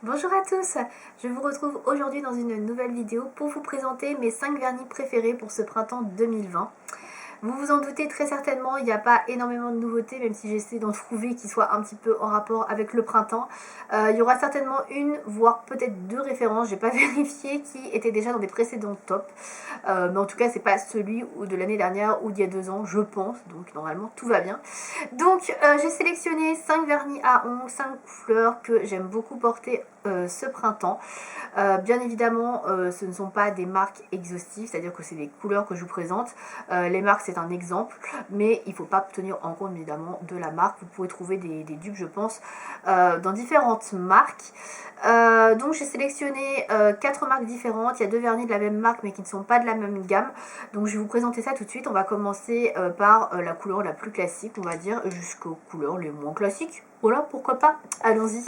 Bonjour à tous, je vous retrouve aujourd'hui dans une nouvelle vidéo pour vous présenter mes 5 vernis préférés pour ce printemps 2020. Vous vous en doutez très certainement, il n'y a pas énormément de nouveautés, même si j'essaie d'en trouver qui soient un petit peu en rapport avec le printemps. Il y aura certainement une, voire peut-être deux références, j'ai pas vérifié, qui étaient déjà dans des précédents tops. Mais en tout cas, c'est pas celui de l'année dernière ou d'il y a 2 ans, je pense, donc normalement tout va bien. Donc j'ai sélectionné 5 vernis à ongles, 5 couleurs que j'aime beaucoup porter ce printemps. Bien évidemment, ce ne sont pas des marques exhaustives, c'est-à-dire que c'est des couleurs que je vous présente. Les marques, c'est un exemple, mais il ne faut pas tenir en compte évidemment de la marque. Vous pouvez trouver des dupes, je pense, dans différentes marques. Donc j'ai sélectionné 4 marques différentes. Il y a 2 vernis de la même marque, mais qui ne sont pas de la même gamme. Donc je vais vous présenter ça tout de suite. On va commencer par la couleur la plus classique, on va dire, jusqu'aux couleurs les moins classiques. Voilà, pourquoi pas. Allons-y.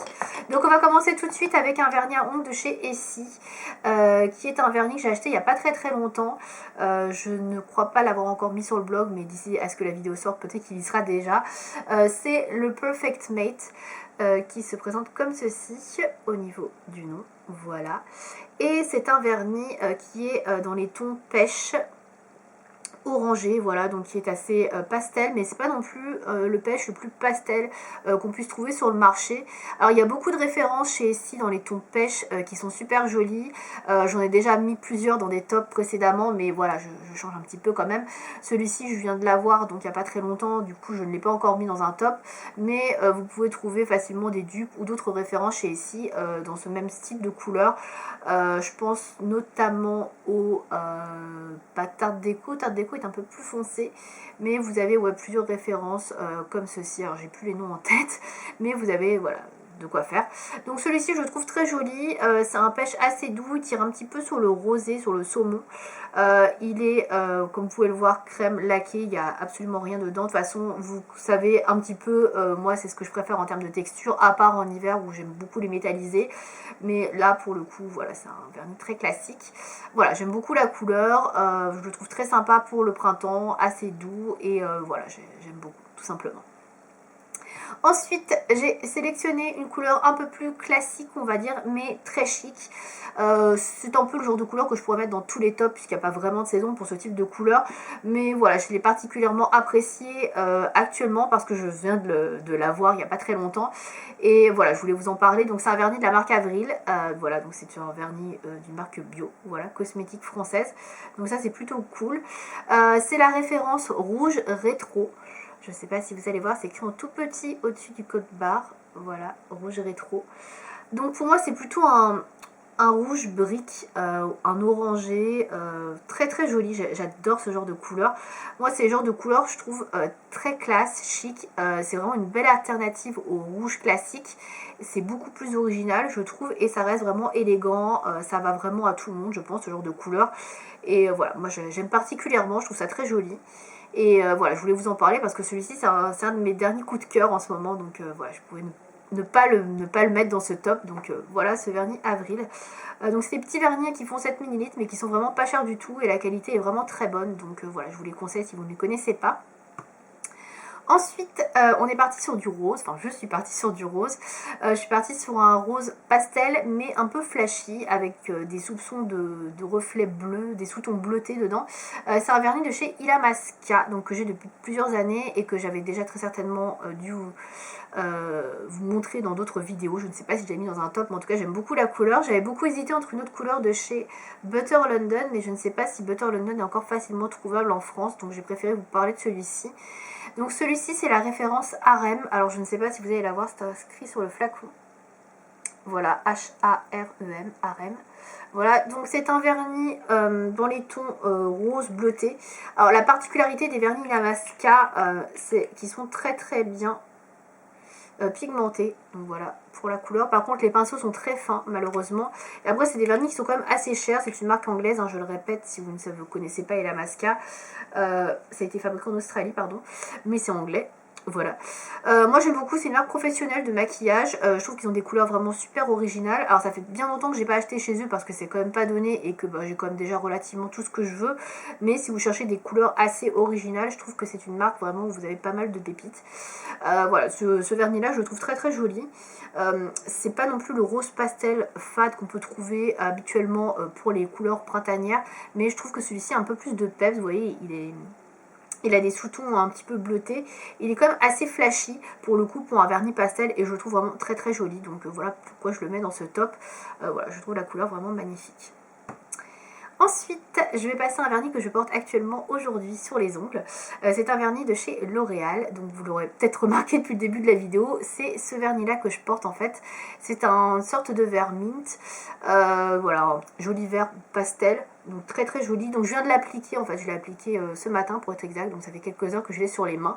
Donc on va commencer tout de suite avec un vernis à ongles de chez Essie, qui est un vernis que j'ai acheté il n'y a pas très longtemps. Je ne crois pas l'avoir encore mis sur le blog, mais d'ici à ce que la vidéo sorte, peut-être qu'il y sera déjà. C'est le Perfect Mate, qui se présente comme ceci au niveau du nom. Voilà. Et c'est un vernis qui est dans les tons pêche, orangé, voilà, donc qui est assez pastel, mais c'est pas non plus le pêche le plus pastel qu'on puisse trouver sur le marché. Alors il y a beaucoup de références chez Essie dans les tons pêche qui sont super jolis. J'en ai déjà mis plusieurs dans des tops précédemment, mais voilà, je change un petit peu quand même. Celui-ci, je viens de l'avoir donc il n'y a pas très longtemps, du coup je ne l'ai pas encore mis dans un top, mais vous pouvez trouver facilement des dupes ou d'autres références chez Essie dans ce même style de couleur. Je pense notamment au Tarte Déco. Tarte Déco est un peu plus foncé, mais vous avez plusieurs références comme ceci. Alors j'ai plus les noms en tête, mais vous avez voilà de quoi faire. Donc celui-ci je le trouve très joli. C'est un pêche assez doux, il tire un petit peu sur le rosé, sur le saumon. Il est, comme vous pouvez le voir, crème laqué, il n'y a absolument rien dedans. De toute façon, vous savez un petit peu, moi c'est ce que je préfère en termes de texture, à part en hiver où j'aime beaucoup les métallisés. Mais là, pour le coup, voilà, c'est un vernis très classique. Voilà, j'aime beaucoup la couleur, je le trouve très sympa pour le printemps, assez doux, et voilà, j'aime beaucoup, tout simplement. Ensuite, j'ai sélectionné une couleur un peu plus classique, on va dire, mais très chic. C'est un peu le genre de couleur que je pourrais mettre dans tous les tops, puisqu'il n'y a pas vraiment de saison pour ce type de couleur. Mais voilà, je l'ai particulièrement apprécié actuellement parce que je viens de l'avoir il n'y a pas très longtemps. Et voilà, je voulais vous en parler. Donc c'est un vernis de la marque Avril. Voilà, donc c'est un vernis d'une marque bio, voilà, cosmétique française. Donc ça c'est plutôt cool. C'est la référence rouge rétro. Je ne sais pas si vous allez voir, c'est écrit en tout petit au-dessus du code barre. Voilà, rouge rétro. Donc pour moi, c'est plutôt un rouge brique, un orangé, très joli. J'adore ce genre de couleur. Moi, c'est le genre de couleur, je trouve, très classe, chic. C'est vraiment une belle alternative au rouge classique. C'est beaucoup plus original, je trouve, et ça reste vraiment élégant. Ça va vraiment à tout le monde, je pense, ce genre de couleur. Et voilà, moi j'aime particulièrement, je trouve ça très joli. Et voilà, je voulais vous en parler parce que celui-ci, c'est un de mes derniers coups de cœur en ce moment. Donc voilà, je pouvais ne pas le mettre dans ce top. Donc voilà, ce vernis Avril. Donc c'est des petits vernis qui font 7 ml, mais qui sont vraiment pas chers du tout. Et la qualité est vraiment très bonne. Donc voilà, je vous les conseille si vous ne les connaissez pas. Ensuite, on est parti sur du rose, enfin je suis partie sur du rose. Je suis partie sur un rose pastel, mais un peu flashy, avec des soupçons de reflets bleus, des sous-tons bleutés dedans. C'est un vernis de chez Illamasqua, donc que j'ai depuis plusieurs années et que j'avais déjà très certainement dû vous montrer dans d'autres vidéos. Je ne sais pas si j'ai mis dans un top, mais en tout cas j'aime beaucoup la couleur. J'avais beaucoup hésité entre une autre couleur de chez Butter London, mais je ne sais pas si Butter London est encore facilement trouvable en France, donc j'ai préféré vous parler de celui-ci. Donc celui-ci c'est la référence Harem. Alors je ne sais pas si vous allez la voir, c'est inscrit sur le flacon. Voilà, H-A-R-E-M, Harem. Voilà, donc c'est un vernis dans les tons rose bleuté. Alors la particularité des vernis Illamasqua, c'est qu'ils sont très bien pigmentés. Donc voilà, pour la couleur. Par contre les pinceaux sont très fins malheureusement. Et après c'est des vernis qui sont quand même assez chers. C'est une marque anglaise, hein, je le répète si vous ne connaissez pas Illamasqua. Ça a été fabriqué en Australie, pardon, mais c'est anglais. Voilà. Moi j'aime beaucoup, c'est une marque professionnelle de maquillage. Je trouve qu'ils ont des couleurs vraiment super originales. Alors ça fait bien longtemps que j'ai pas acheté chez eux parce que c'est quand même pas donné et que j'ai quand même déjà relativement tout ce que je veux. Mais si vous cherchez des couleurs assez originales, je trouve que c'est une marque vraiment où vous avez pas mal de pépites. Voilà, ce vernis là je le trouve très très joli. C'est pas non plus le rose pastel fade qu'on peut trouver habituellement pour les couleurs printanières. Mais je trouve que celui-ci a un peu plus de peps, vous voyez, il a des sous-tons un petit peu bleutés. Il est quand même assez flashy pour le coup pour un vernis pastel et je le trouve vraiment très très joli. Donc voilà pourquoi je le mets dans ce top. Voilà, je trouve la couleur vraiment magnifique. Ensuite, je vais passer à un vernis que je porte actuellement aujourd'hui sur les ongles. C'est un vernis de chez L'Oréal, donc vous l'aurez peut-être remarqué depuis le début de la vidéo. C'est ce vernis là que je porte en fait. C'est une sorte de vert mint. Voilà, joli vert pastel. Donc très très joli. Donc je viens de l'appliquer, en fait je l'ai appliqué ce matin pour être exact. Donc ça fait quelques heures que je l'ai sur les mains.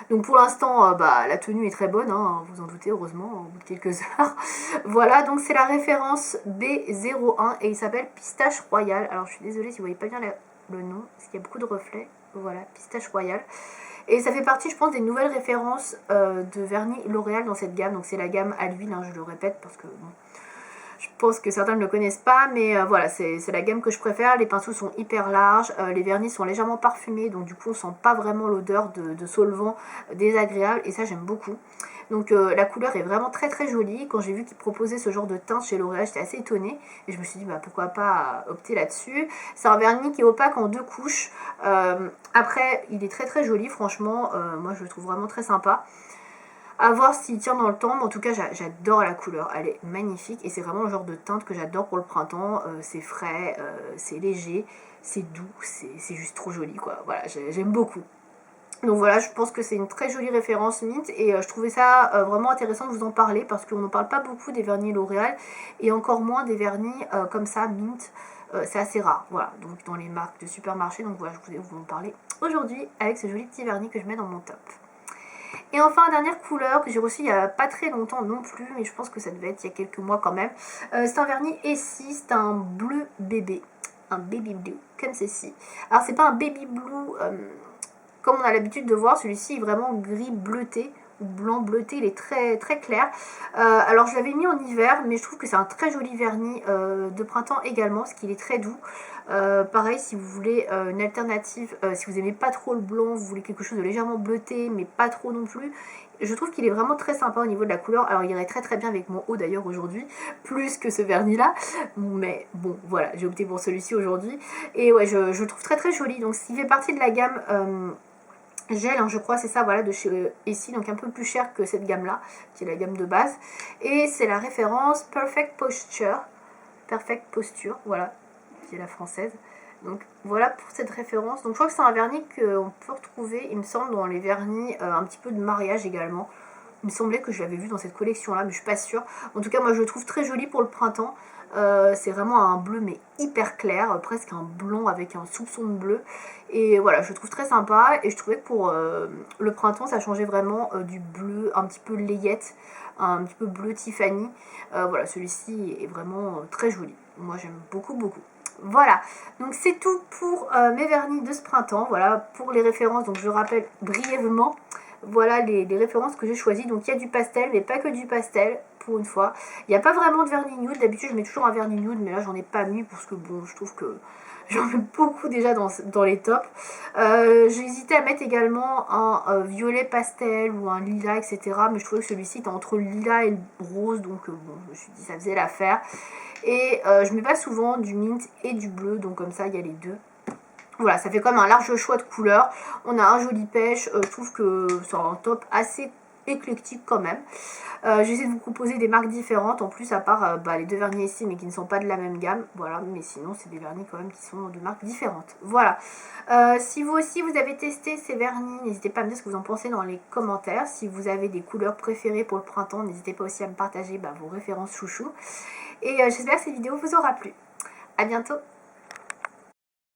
Donc pour l'instant la tenue est très bonne, hein, vous en doutez heureusement, au bout de quelques heures. Voilà, donc c'est la référence B01 et il s'appelle Pistache Royal. Alors je suis désolée si vous voyez pas bien le nom, parce qu'il y a beaucoup de reflets. Voilà, Pistache Royal. Et ça fait partie, je pense, des nouvelles références de vernis L'Oréal dans cette gamme. Donc c'est la gamme à l'huile, hein, je le répète parce que bon, je pense que certains ne le connaissent pas, mais voilà, c'est la gamme que je préfère. Les pinceaux sont hyper larges, les vernis sont légèrement parfumés, donc du coup on sent pas vraiment l'odeur de solvant désagréable, et ça j'aime beaucoup. Donc la couleur est vraiment très très jolie. Quand j'ai vu qu'ils proposaient ce genre de teinte chez L'Oréal, j'étais assez étonnée, et je me suis dit bah pourquoi pas opter là-dessus. C'est un vernis qui est opaque en 2 couches. Après il est très très joli, franchement, moi je le trouve vraiment très sympa. À voir s'il tient dans le temps, mais en tout cas j'adore la couleur, elle est magnifique et c'est vraiment le genre de teinte que j'adore pour le printemps. C'est frais, c'est léger, c'est doux, c'est juste trop joli quoi, voilà, j'aime beaucoup. Donc voilà, je pense que c'est une très jolie référence mint et je trouvais ça vraiment intéressant de vous en parler parce qu'on n'en parle pas beaucoup des vernis L'Oréal et encore moins des vernis comme ça, mint. C'est assez rare, voilà, donc dans les marques de supermarché. Donc voilà, je voulais vous en parler aujourd'hui avec ce joli petit vernis que je mets dans mon top. Et enfin, dernière couleur que j'ai reçue il n'y a pas très longtemps non plus, mais je pense que ça devait être il y a quelques mois quand même. C'est un vernis Essie, c'est un bleu bébé, un baby blue, comme ceci. Alors c'est pas un baby blue comme on a l'habitude de voir, celui-ci est vraiment gris bleuté, ou blanc bleuté, il est très très clair. Alors je l'avais mis en hiver, mais je trouve que c'est un très joli vernis de printemps également, parce qu'il est très doux. Pareil, si vous voulez une alternative, si vous aimez pas trop le blanc, vous voulez quelque chose de légèrement bleuté, mais pas trop non plus, je trouve qu'il est vraiment très sympa au niveau de la couleur. Alors il irait très très bien avec mon haut d'ailleurs aujourd'hui, plus que ce vernis là, mais bon voilà, j'ai opté pour celui-ci aujourd'hui. Et ouais, je le trouve très très joli, donc s'il fait partie de la gamme gel, hein, je crois, c'est ça, voilà, de chez Essie, donc un peu plus cher que cette gamme là, qui est la gamme de base. Et c'est la référence Perfect Posture, voilà, qui est la française. Donc voilà pour cette référence. Donc je crois que c'est un vernis qu'on peut retrouver, il me semble, dans les vernis un petit peu de mariage également. Il me semblait que je l'avais vu dans cette collection là, mais je suis pas sûre. En tout cas, moi je le trouve très joli pour le printemps. C'est vraiment un bleu mais hyper clair, presque un blanc avec un soupçon de bleu. Et voilà, je le trouve très sympa. Et je trouvais que pour le printemps, ça changeait vraiment du bleu un petit peu layette, un petit peu bleu Tiffany. Voilà, celui-ci est vraiment très joli. Moi j'aime beaucoup beaucoup. Voilà, donc c'est tout pour mes vernis de ce printemps. Voilà pour les références, donc je rappelle brièvement. Voilà les références que j'ai choisies. Donc il y a du pastel, mais pas que du pastel, pour une fois. Il n'y a pas vraiment de vernis nude. D'habitude, je mets toujours un vernis nude, mais là, j'en ai pas mis parce que, bon, je trouve que j'en mets beaucoup déjà dans les tops. J'ai hésité à mettre également un violet pastel ou un lilas, etc. Mais je trouvais que celui-ci était entre le lilas et le rose. Donc, bon, je me suis dit, ça faisait l'affaire. Et je mets pas souvent du mint et du bleu. Donc, comme ça, il y a les deux. Voilà, ça fait comme un large choix de couleurs. On a un joli pêche. Je trouve que c'est un top assez éclectique quand même. J'essaie de vous proposer des marques différentes en plus, à part les deux vernis ici, mais qui ne sont pas de la même gamme. Voilà, mais sinon c'est des vernis quand même qui sont de marques différentes. Voilà. Si vous aussi vous avez testé ces vernis, n'hésitez pas à me dire ce que vous en pensez dans les commentaires. Si vous avez des couleurs préférées pour le printemps, n'hésitez pas aussi à me partager vos références chouchou. Et j'espère que cette vidéo vous aura plu. A bientôt.